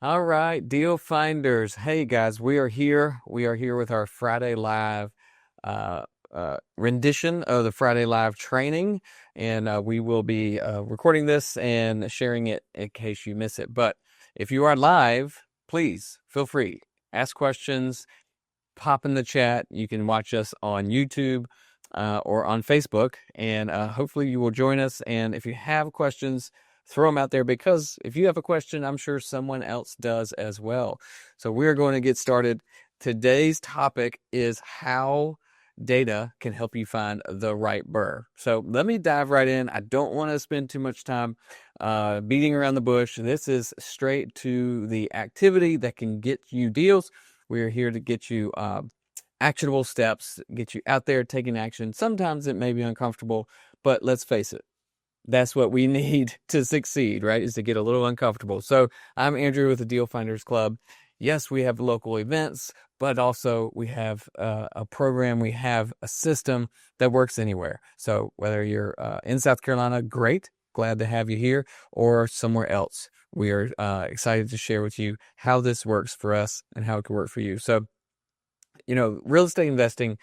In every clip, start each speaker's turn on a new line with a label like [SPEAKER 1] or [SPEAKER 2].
[SPEAKER 1] All right, deal finders. Hey guys, we are here. We are here with our Friday Live uh, rendition of the Friday Live training, and we will be recording this and sharing it in case you miss it. But if you are live, please feel free. Ask questions, pop in the chat. You can watch us on YouTube or on Facebook, and hopefully you will join us. And if you have questions, throw them out there because if you have a question, I'm sure someone else does as well. So we're going to get started. Today's topic is how data can help you find the right BRRRR. So let me dive right in. I don't want to spend too much time beating around the bush. This is straight to the activity that can get you deals. We're here to get you actionable steps, get you out there taking action. Sometimes it may be uncomfortable, but let's face it, that's what we need to succeed, right? Is to get a little uncomfortable. So I'm Andrew with the Deal Finders Club. Yes, we have local events, but also we have a program, we have a system that works anywhere. So whether you're in South Carolina, great, glad to have you here, or somewhere else. We are excited to share with you how this works for us and how it can work for you. So, real estate investing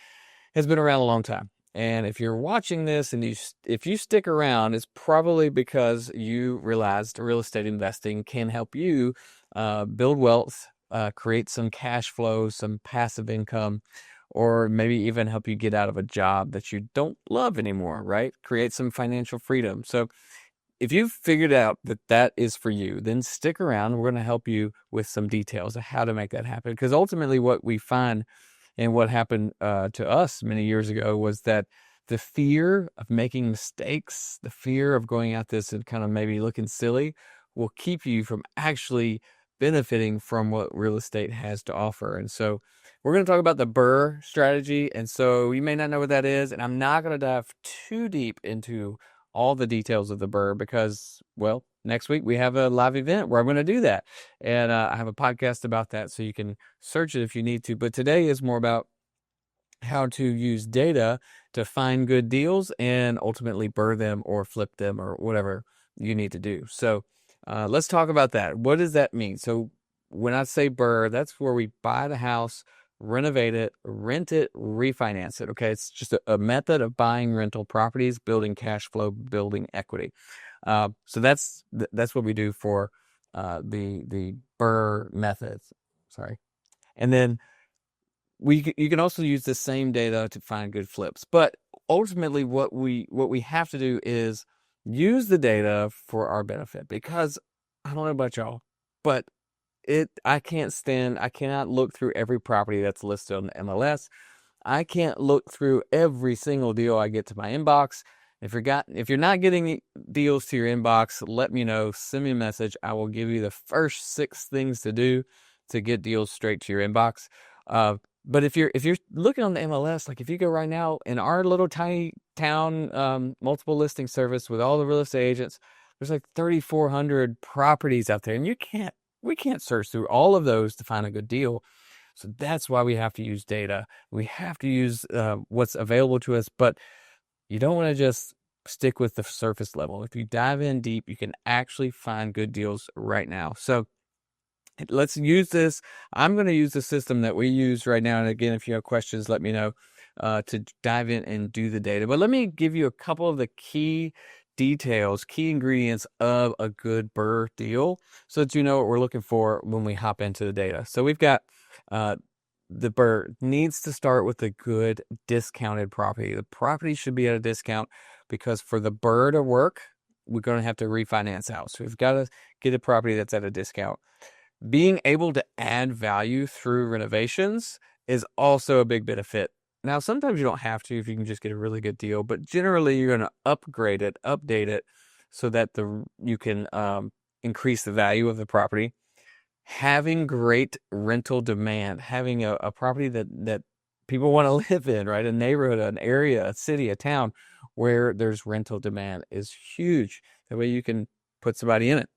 [SPEAKER 1] has been around a long time. And if you're watching this and if you stick around, it's probably because you realized real estate investing can help you build wealth, create some cash flow, some passive income, or maybe even help you get out of a job that you don't love anymore, right? Create some financial freedom. So if you've figured out that that is for you, then stick around. We're going to help you with some details of how to make that happen. Because ultimately, what we find and what happened to us many years ago was that the fear of making mistakes, the fear of going at this and kind of maybe looking silly, will keep you from actually benefiting from what real estate has to offer. And so we're going to talk about the BRRRR strategy. And so you may not know what that is. And I'm not going to dive too deep into all the details of the BRRRR because, well, next week we have a live event where I'm going to do that. And I have a podcast about that, so you can search it if you need to. But today is more about how to use data to find good deals and ultimately BRRRR them or flip them or whatever you need to do. So let's talk about that. What does that mean? So when I say BRRRR, that's where we buy the house, renovate it, rent it, refinance it. Okay, it's just a method of buying rental properties, building cash flow, building equity. So that's what we do for the BRRRR methods. Sorry, and then you can also use the same data to find good flips. But ultimately, what we have to do is use the data for our benefit. Because I don't know about y'all, but I cannot look through every property that's listed on the MLS. I can't look through every single deal I get to my inbox. If you're not getting deals to your inbox, let me know. Send me a message. I will give you the first 6 things to do to get deals straight to your inbox. But if you're looking on the MLS, like if you go right now in our little tiny town multiple listing service with all the real estate agents, there's like 3,400 properties out there, and we can't search through all of those to find a good deal. So that's why we have to use data. We have to use what's available to us, but you don't want to just stick with the surface level. If you dive in deep, you can actually find good deals right now. So let's use this. I'm going to use the system that we use right now. And again, if you have questions, let me know to dive in and do the data. But let me give you a couple of the key details, key ingredients of a good BRRRR deal so that you know what we're looking for when we hop into the data. So we've got the BRRRR needs to start with a good discounted property. The property should be at a discount because for the BRRRR to work, we're going to have to refinance out. So we've got to get a property that's at a discount. Being able to add value through renovations is also a big benefit. Now, sometimes you don't have to if you can just get a really good deal, but generally you're going to upgrade it, update it so that you can increase the value of the property. Having great rental demand, having a property that people want to live in, right? A neighborhood, an area, a city, a town where there's rental demand is huge. That way you can put somebody in it.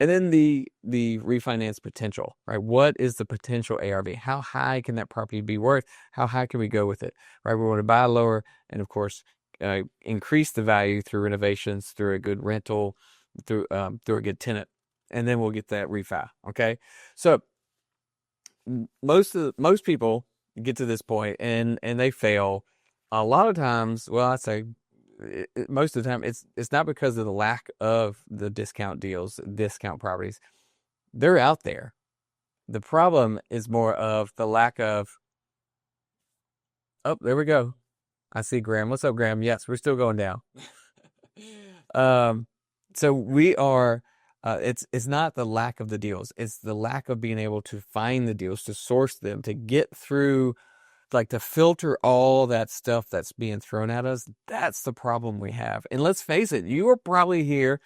[SPEAKER 1] And then the refinance potential, right? What is the potential ARV? How high can that property be worth? How high can we go with it, right? We want to buy lower and, of course, increase the value through renovations, through a good rental, through a good tenant. and then we'll get that refi. Okay. So most people get to this point and they fail. A lot of times, well, I'd say most of the time, it's not because of the lack of the discount deals, discount properties. They're out there. The problem is more of the lack of. Oh, there we go. I see Graham. What's up, Graham? Yes, we're still going down. Um, so we are. It's not the lack of the deals. It's the lack of being able to find the deals, to source them, to get through, like to filter all that stuff that's being thrown at us. That's the problem we have. And let's face it, you are probably here.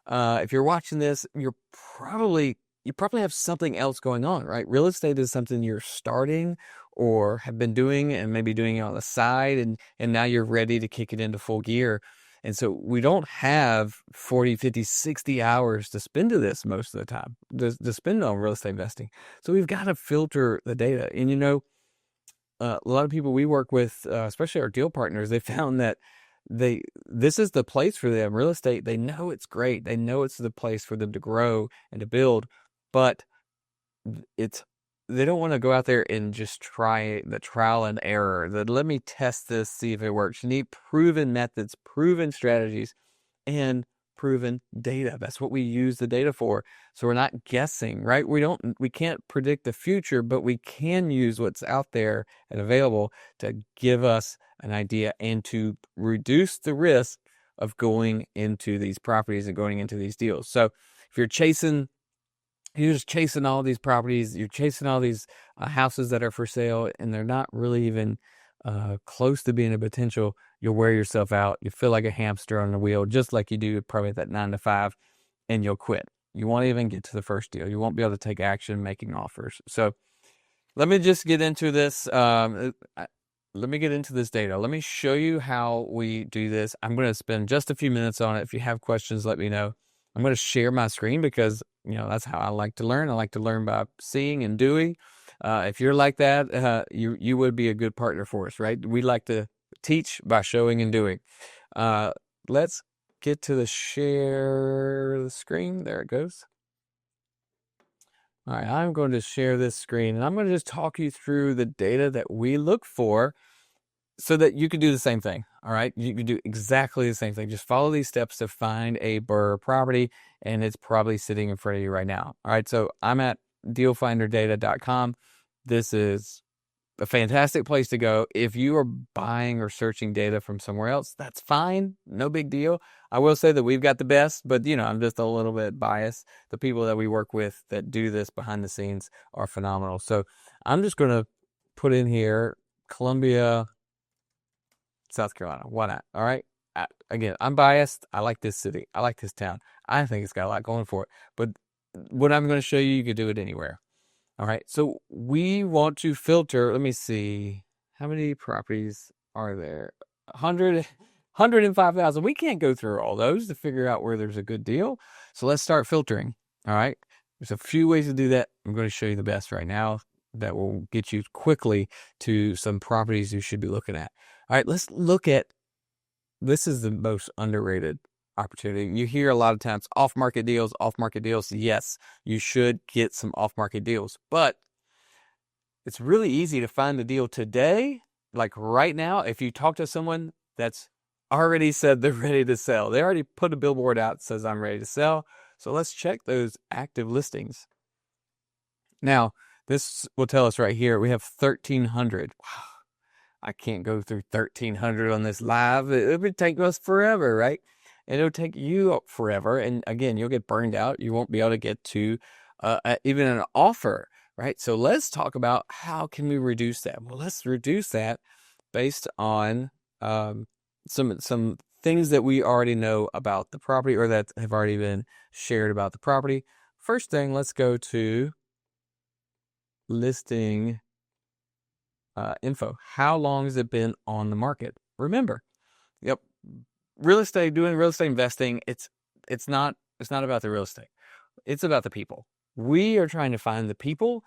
[SPEAKER 1] If you're watching this, you probably have something else going on, right? Real estate is something you're starting or have been doing and maybe doing it on the side, and now you're ready to kick it into full gear. And so we don't have 40, 50, 60 hours to spend to this most of the time, to spend on real estate investing. So we've got to filter the data. And a lot of people we work with, especially our deal partners, they found that this is the place for them. Real estate, they know it's great. They know it's the place for them to grow and to build, but they don't want to go out there and just try the trial and error. Let me test this, see if it works. You need proven methods, proven strategies, and proven data. That's what we use the data for. So we're not guessing, right? We can't predict the future, but we can use what's out there and available to give us an idea and to reduce the risk of going into these properties and going into these deals. So if you're just chasing all these properties, you're chasing all these houses that are for sale, and they're not really even close to being a potential, you'll wear yourself out. You feel like a hamster on the wheel, just like you do probably at that 9 to 5, and you'll quit. You won't even get to the first deal. You won't be able to take action making offers. So let me just get into this. Let me get into this data. Let me show you how we do this. I'm going to spend just a few minutes on it. If you have questions, let me know. I'm going to share my screen because, that's how I like to learn. I like to learn by seeing and doing. If you're like that, you would be a good partner for us, right? We like to teach by showing and doing. Let's get to the share the screen. There it goes. All right, I'm going to share this screen, and I'm going to just talk you through the data that we look for so that you can do the same thing. All right, you can do exactly the same thing. Just follow these steps to find a BRRRR property, and it's probably sitting in front of you right now. All right, so I'm at dealfinderdata.com. This is a fantastic place to go. If you are buying or searching data from somewhere else, that's fine. No big deal. I will say that we've got the best, but I'm just a little bit biased. The people that we work with that do this behind the scenes are phenomenal. So I'm just going to put in here Columbia, South Carolina. Why not? All right. Again, I'm biased. I like this city. I like this town. I think it's got a lot going for it. But what I'm going to show you can do it anywhere. All right. So we want to filter. Let me see. How many properties are there? 105,000. We can't go through all those to figure out where there's a good deal. So let's start filtering. All right. There's a few ways to do that. I'm going to show you the best right now that will get you quickly to some properties you should be looking at. All right, let's look at, this is the most underrated opportunity. You hear a lot of times off-market deals, off-market deals. Yes, you should get some off-market deals, but it's really easy to find the deal today, like right now. If you talk to someone that's already said they're ready to sell, they already put a billboard out that says I'm ready to sell. So let's check those active listings. Now, this will tell us right here, we have 1,300. Wow. I can't go through 1,300 on this live. It would take us forever, right? And it'll take you forever. And again, you'll get burned out. You won't be able to get to even an offer, right? So let's talk about how can we reduce that? Well, let's reduce that based on some things that we already know about the property or that have already been shared about the property. First thing, let's go to listing info. How long has it been on the market? Remember, doing real estate investing, it's not about the real estate. It's about the people. We are trying to find the people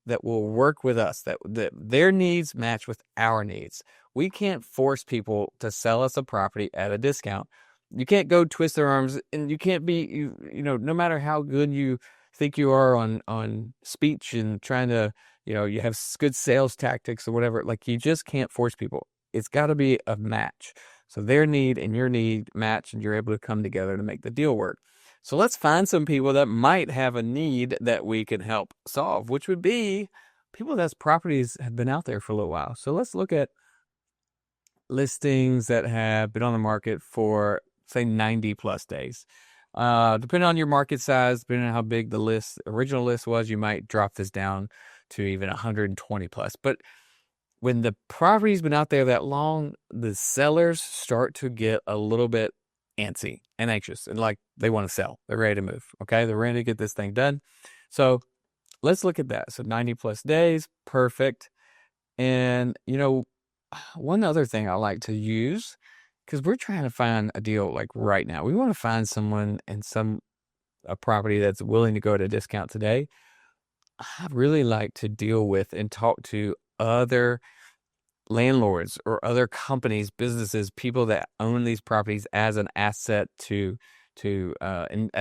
[SPEAKER 1] that will work with us, that their needs match with our needs. We can't force people to sell us a property at a discount You can't go twist their arms, and you can't be no matter how good you think you are on speech and trying to you have good sales tactics or whatever. Like, you just can't force people. It's got to be a match. So their need and your need match, and you're able to come together to make the deal work. So let's find some people that might have a need that we can help solve, which would be people that's properties have been out there for a little while. So let's look at listings that have been on the market for, say, 90 plus days. Depending on your market size, depending on how big the original list was, you might drop this down to even 120 plus. But when the property's been out there that long, the sellers start to get a little bit antsy and anxious, and like they want to sell. They're ready to move. Okay, they're ready to get this thing done. So let's look at that. So 90 plus days, perfect. And one other thing I like to use, because we're trying to find a deal like right now. We want to find someone in a property that's willing to go at a discount today. I really like to deal with and talk to other landlords or other companies, businesses, people that own these properties as an asset as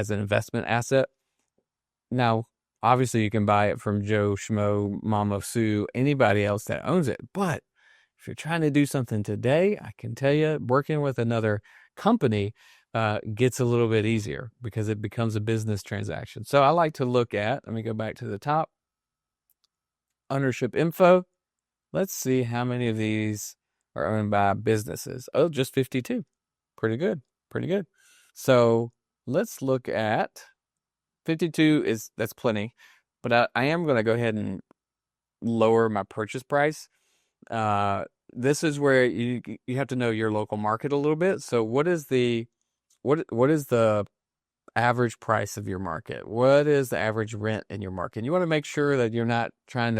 [SPEAKER 1] an investment asset. Now, obviously, you can buy it from Joe Schmo, Mama Sue, anybody else that owns it. But if you're trying to do something today, I can tell you, working with another company gets a little bit easier because it becomes a business transaction. So I like to look at, let me go back to the top, ownership info. Let's see how many of these are owned by businesses. Oh, just 52. Pretty good. Pretty good. So let's look at 52 that's plenty, but I am going to go ahead and lower my purchase price. This is where you have to know your local market a little bit. So what is the average price of your market? What is the average rent in your market? And you want to make sure that you're not going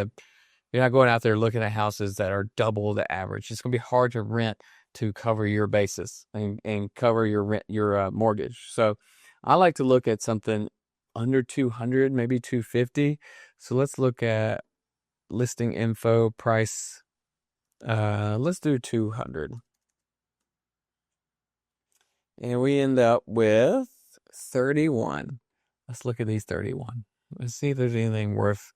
[SPEAKER 1] out there looking at houses that are double the average. It's going to be hard to rent to cover your basis and cover your rent, your mortgage. So I like to look at something under 200, maybe 250. So let's look at listing info price. Let's do 200. And we end up with 31. Let's look at these 31. Let's see if there's anything worth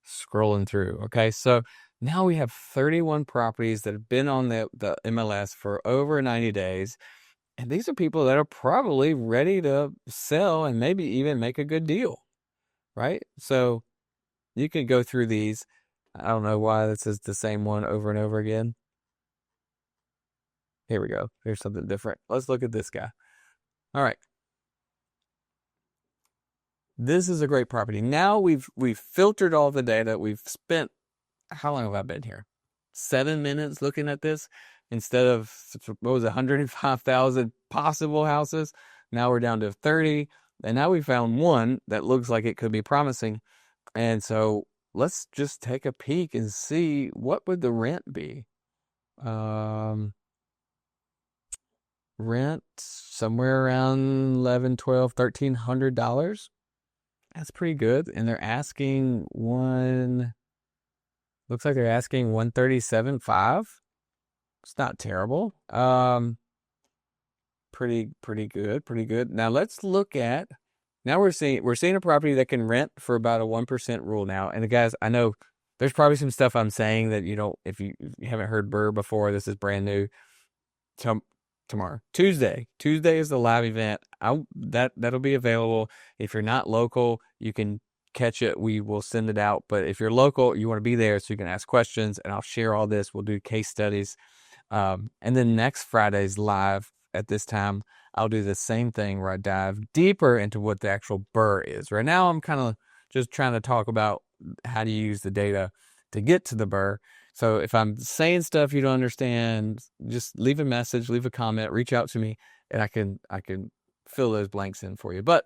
[SPEAKER 1] scrolling through. Okay, so now we have 31 properties that have been on the MLS for over 90 days. And these are people that are probably ready to sell and maybe even make a good deal, right? So you could go through these. I don't know why this is the same one over and over again. Here we go. Here's something different. Let's look at this guy. All right. This is a great property. Now we've filtered all the data. We've spent, how long have I been here? 7 minutes looking at this instead of, what was it, 105,000 possible houses. Now we're down to 30. And now we found one that looks like it could be promising. And so let's just take a peek and see what would the rent be. Rent somewhere around $1,100, $1,200, $1,300. That's pretty good. And they're asking looks like they're asking 137.5. It's not terrible. Pretty good. Now let's look at, now we're seeing a property that can rent for about a 1% rule now. And the guys, I know there's probably some stuff I'm saying that if you haven't heard BRRRR before, this is brand new. Tomorrow, Tuesday is the live event. That'll be available. If you're not local, you can catch it. We will send it out. But if you're local, you want to be there so you can ask questions, and I'll share all this. We'll do case studies. And then next Friday's live at this time, I'll do the same thing where I dive deeper into what the actual BRRRR is. Right now, I'm kind of just trying to talk about how to use the data to get to the BRRRR. So if I'm saying stuff you don't understand, just leave a message, leave a comment, reach out to me, and I can fill those blanks in for you. But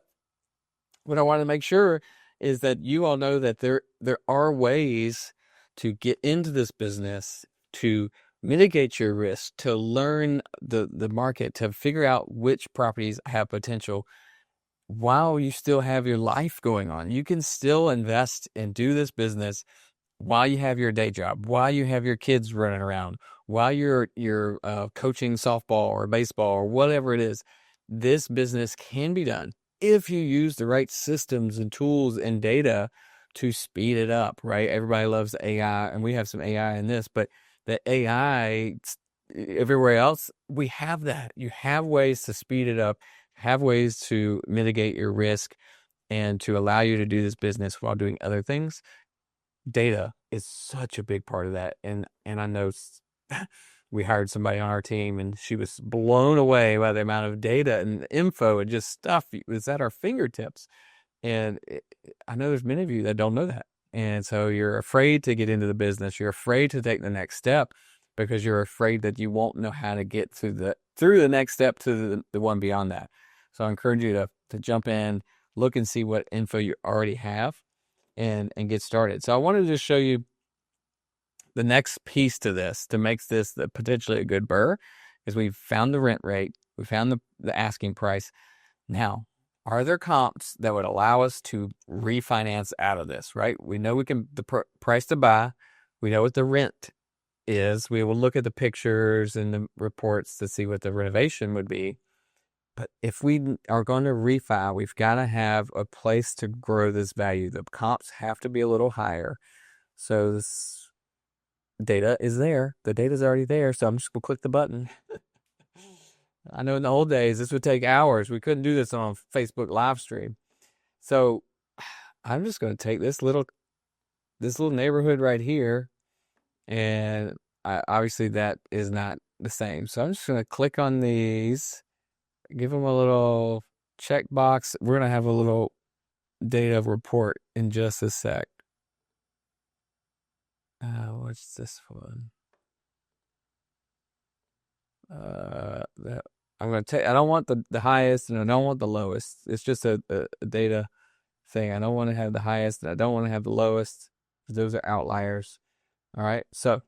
[SPEAKER 1] what I want to make sure is that you all know that there are ways to get into this business, to mitigate your risk, to learn the market, to figure out which properties have potential while you still have your life going on. You can still invest and do this business while you have your day job, while you have your kids running around, while you're coaching softball or baseball or whatever it is. this business can be done if you use the right systems and tools and data to speed it up, right? Everybody loves AI, and we have some AI in this, but the AI everywhere else, we have that. You have ways to speed it up, have ways to mitigate your risk, and to allow you to do this business while doing other things. Data is such a big part of that. And I know we hired somebody on our team, and she was blown away by the amount of data and info and just stuff was at our fingertips. And I know there's many of you that don't know that. And so you're afraid to get into the business. You're afraid to take the next step because you're afraid that you won't know how to get through the next step to the one beyond that. So I encourage you to jump in, look and see what info you already have, and get started. So I wanted to show you the next piece to this to make this potentially a good BRRRR is we've found the rent rate, we found the asking price. Now, are there comps that would allow us to refinance out of this, right? We know we can, the price to buy, we know what the rent is. We will look at the pictures and the reports to see what the renovation would be. But if we are going to refi, we've got to have a place to grow this value. The comps have to be a little higher. So this data is there. The data is already there. So I'm just going to click the button. I know in the old days, this would take hours. We couldn't do this on Facebook live stream. So I'm just going to take this little neighborhood right here. And obviously that is not the same. So I'm just going to click on these, give them a little checkbox. We're going to have a little data report in just a sec. What's this one? I'm going to take, I don't want the highest and I don't want the lowest. It's just a data thing. I don't want to have the highest and I don't want to have the lowest. Those are outliers. All right. So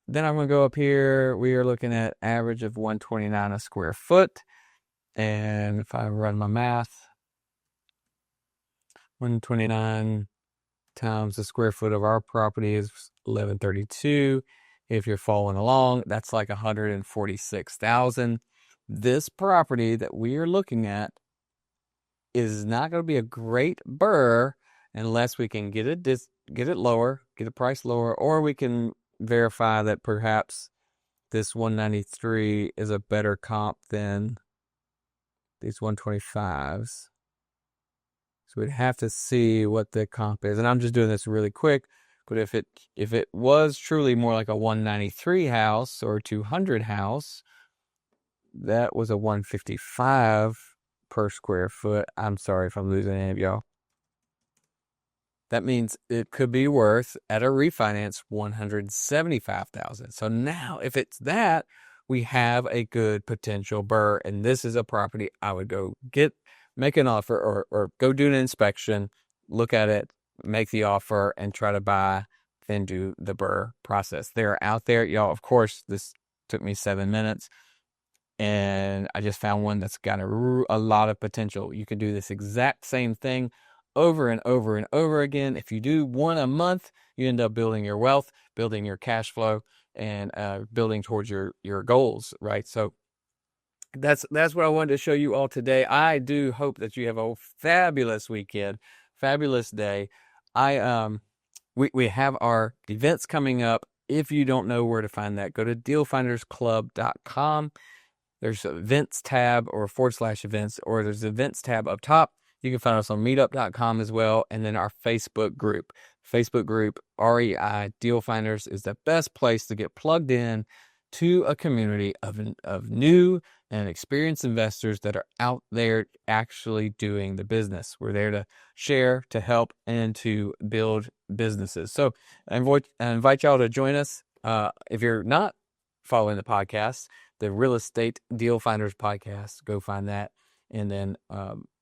[SPEAKER 1] then I'm going to go up here. We are looking at average of 129 a square foot. And if I run my math, 129 times the square foot of our property is 1132. If you're following along, that's like 146,000. This property that we are looking at is not going to be a great BRRRR unless we can get it lower, get the price lower, or we can verify that perhaps this 193 is a better comp than these 125s. So we'd have to see what the comp is. And I'm just doing this really quick. But if it was truly more like a 193 house or 200 house, that was a 155 per square foot. I'm sorry if I'm losing any of y'all. That means it could be worth at a refinance $175,000. So now if it's that, we have a good potential BRRRR, and this is a property I would go make an offer or go do an inspection, look at it, make the offer, and try to buy, then do the BRRRR process. They're out there, y'all. Of course, this took me 7 minutes, and I just found one that's got a lot of potential. You can do this exact same thing over and over and over again. If you do one a month, you end up building your wealth, building your cash flow, and building towards your goals, right? So that's what I wanted to show you all today. I do hope that you have a fabulous weekend, fabulous day. We have our events coming up. If you don't know where to find that, go to dealfindersclub.com. There's an events tab or /events, or there's an events tab up top. You can find us on meetup.com as well. And then our Facebook group, REI Deal Finders, is the best place to get plugged in to a community of new and experienced investors that are out there actually doing the business. We're there to share, to help, and to build businesses. So I invite y'all to join us. If you're not following the podcast, the Real Estate Deal Finders podcast, go find that. And then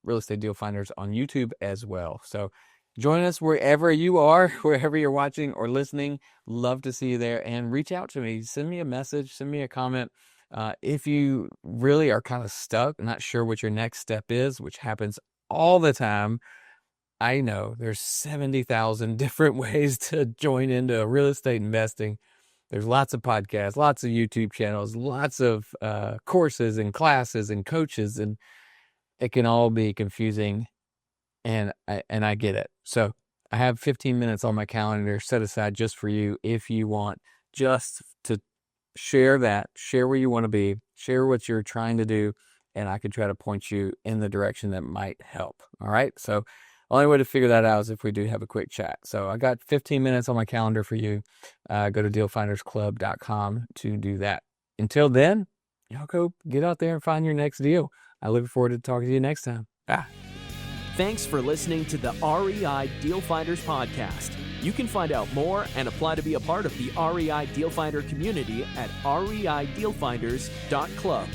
[SPEAKER 1] Real Estate Deal Finders on YouTube as well. So join us wherever you are, wherever you're watching or listening. Love to see you there, and reach out to me. Send me a message, send me a comment. If you really are kind of stuck, not sure what your next step is, which happens all the time. I know there's 70,000 different ways to join into real estate investing. There's lots of podcasts, lots of YouTube channels, lots of courses and classes and coaches, and it can all be confusing. And I get it. So I have 15 minutes on my calendar set aside just for you if you want just to share where you want to be, share what you're trying to do, and I could try to point you in the direction that might help. All right. So only way to figure that out is if we do have a quick chat. So I got 15 minutes on my calendar for you. Go to dealfindersclub.com to do that. Until then, y'all go get out there and find your next deal. I look forward to talking to you next time.
[SPEAKER 2] Thanks for listening to the REI Deal Finders podcast. You can find out more and apply to be a part of the REI Deal Finder community at reidealfinders.club.